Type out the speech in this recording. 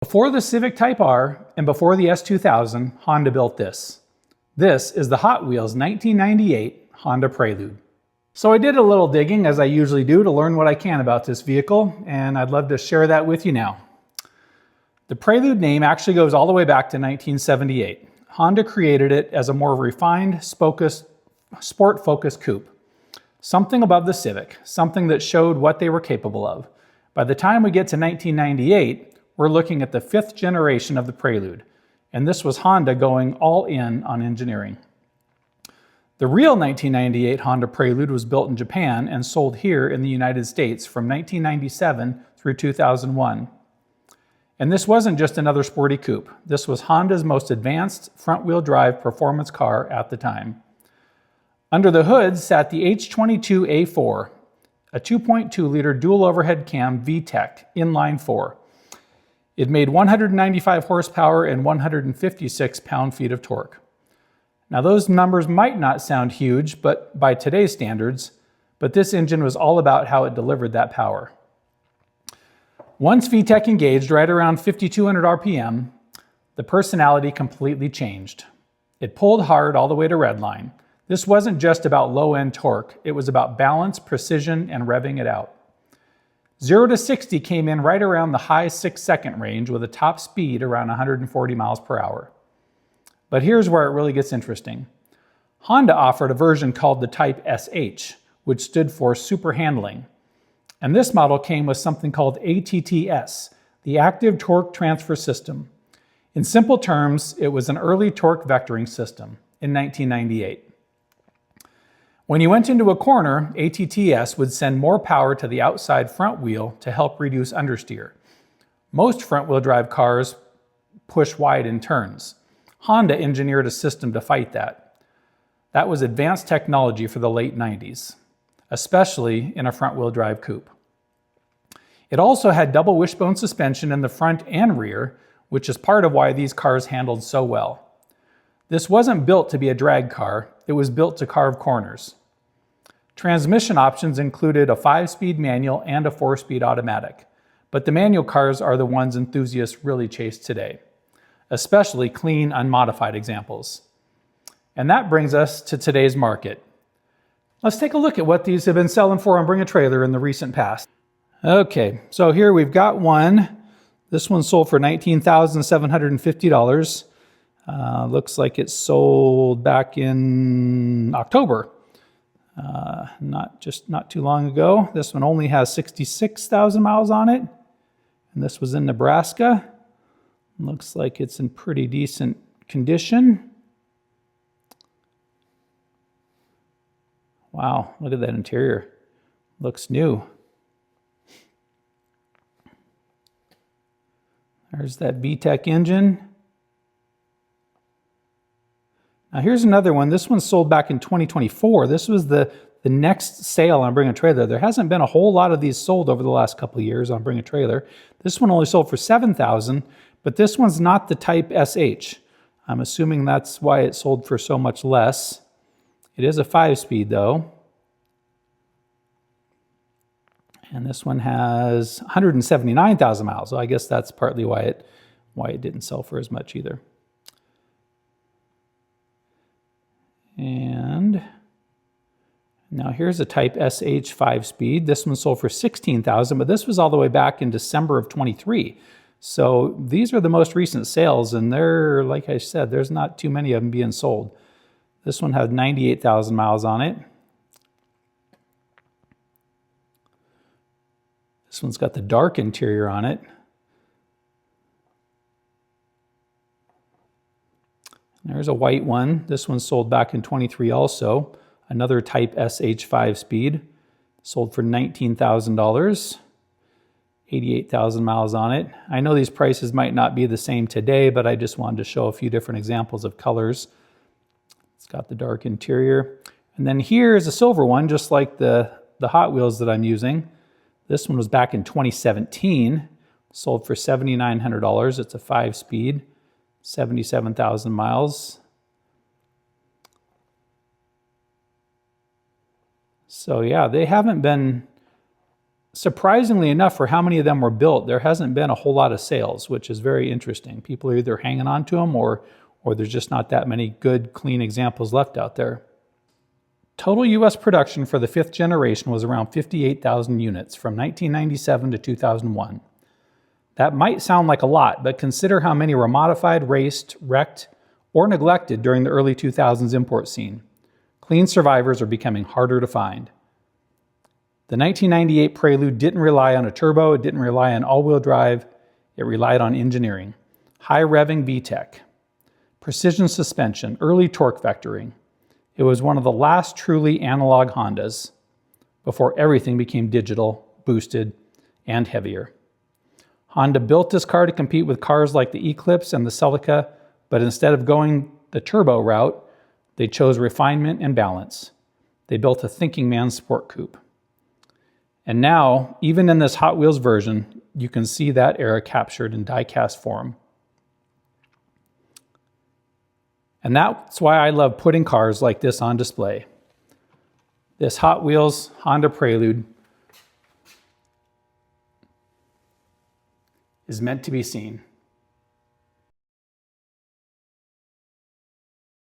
Before the Civic Type R and before the S2000, Honda built this. This is the Hot Wheels 1998 Honda Prelude. So I did a little digging, as I usually do, to learn what I can about this vehicle, and I'd love to share that with you now. The Prelude name actually goes all the way back to 1978. Honda created it as a more refined, sport-focused coupe. Something above the Civic, something that showed what they were capable of. By the time we get to 1998, we're looking at the 5th generation of the Prelude, and this was Honda going all in on engineering. The real 1998 Honda Prelude was built in Japan and sold here in the United States from 1997 through 2001. And this wasn't just another sporty coupe. This was Honda's most advanced front-wheel drive performance car at the time. Under the hood sat the H22 A4, a 2.2-liter dual overhead cam VTEC inline 4. It made 195 horsepower and 156 pound-feet of torque. Now those numbers might not sound huge, but by today's standards, but this engine was all about how it delivered that power. Once VTEC engaged right around 5,200 RPM, the personality completely changed. It pulled hard all the way to redline. This wasn't just about low-end torque, it was about balance, precision, and revving it out. 0 to 60 came in right around the high 6-second range with a top speed around 140 miles per hour. But here's where it really gets interesting. Honda offered a version called the Type SH, which stood for Super Handling. And this model came with something called ATTS, the Active Torque Transfer System. In simple terms, it was an early torque vectoring system in 1998. When you went into a corner, ATTS would send more power to the outside front wheel to help reduce understeer. Most front-wheel drive cars push wide in turns. Honda engineered a system to fight that. That was advanced technology for the late 90s, especially in a front-wheel drive coupe. It also had double wishbone suspension in the front and rear, which is part of why these cars handled so well. This wasn't built to be a drag car, it was built to carve corners. Transmission options included a 5-speed manual and a 4-speed automatic, but the manual cars are the ones enthusiasts really chase today, especially clean, unmodified examples. And that brings us to today's market. Let's take a look at what these have been selling for on Bring a Trailer in the recent past. Okay, so here we've got one. This one sold for $19,750. Looks like it sold back in October. Not too long ago. This one only has 66,000 miles on it, and this was in Nebraska. Looks like it's in pretty decent condition. Wow, look at that interior. Looks new. There's that VTEC engine. Now here's another one. This one sold back in 2024. This was the next sale on Bring a Trailer. There hasn't been a whole lot of these sold over the last couple of years on Bring a Trailer. This one only sold for $7,000, but this one's not the Type SH. I'm assuming that's why it sold for so much less. It is a 5-speed though. And this one has 179,000 miles. So I guess that's partly why it didn't sell for as much either. And now here's a Type SH 5-speed. This one sold for $16,000, but this was all the way back in December of 23. So these are the most recent sales, and they're, like I said, there's not too many of them being sold. This one has 98,000 miles on it. This one's got the dark interior on it. There's a white one. This one sold back in 23 also. Another Type SH 5-speed. Sold for $19,000. 88,000 miles on it. I know these prices might not be the same today, but I just wanted to show a few different examples of colors. It's got the dark interior. And then here's a silver one, just like the Hot Wheels that I'm using. This one was back in 2017. Sold for $7,900. It's a 5-speed. 77,000 miles. So yeah, they haven't been surprisingly enough, for how many of them were built, there hasn't been a whole lot of sales, which is very interesting. People are either hanging on to them or there's just not that many good, clean examples left out there. Total US production for the 5th generation was around 58,000 units from 1997 to 2001. That might sound like a lot, but consider how many were modified, raced, wrecked, or neglected during the early 2000s import scene. Clean survivors are becoming harder to find. The 1998 Prelude didn't rely on a turbo, it didn't rely on all-wheel drive, it relied on engineering. High revving VTEC, precision suspension, early torque vectoring. It was one of the last truly analog Hondas before everything became digital, boosted, and heavier. Honda built this car to compete with cars like the Eclipse and the Celica, but instead of going the turbo route, they chose refinement and balance. They built a thinking man's sport coupe. And now, even in this Hot Wheels version, you can see that era captured in die-cast form. And that's why I love putting cars like this on display. This Hot Wheels Honda Prelude is meant to be seen.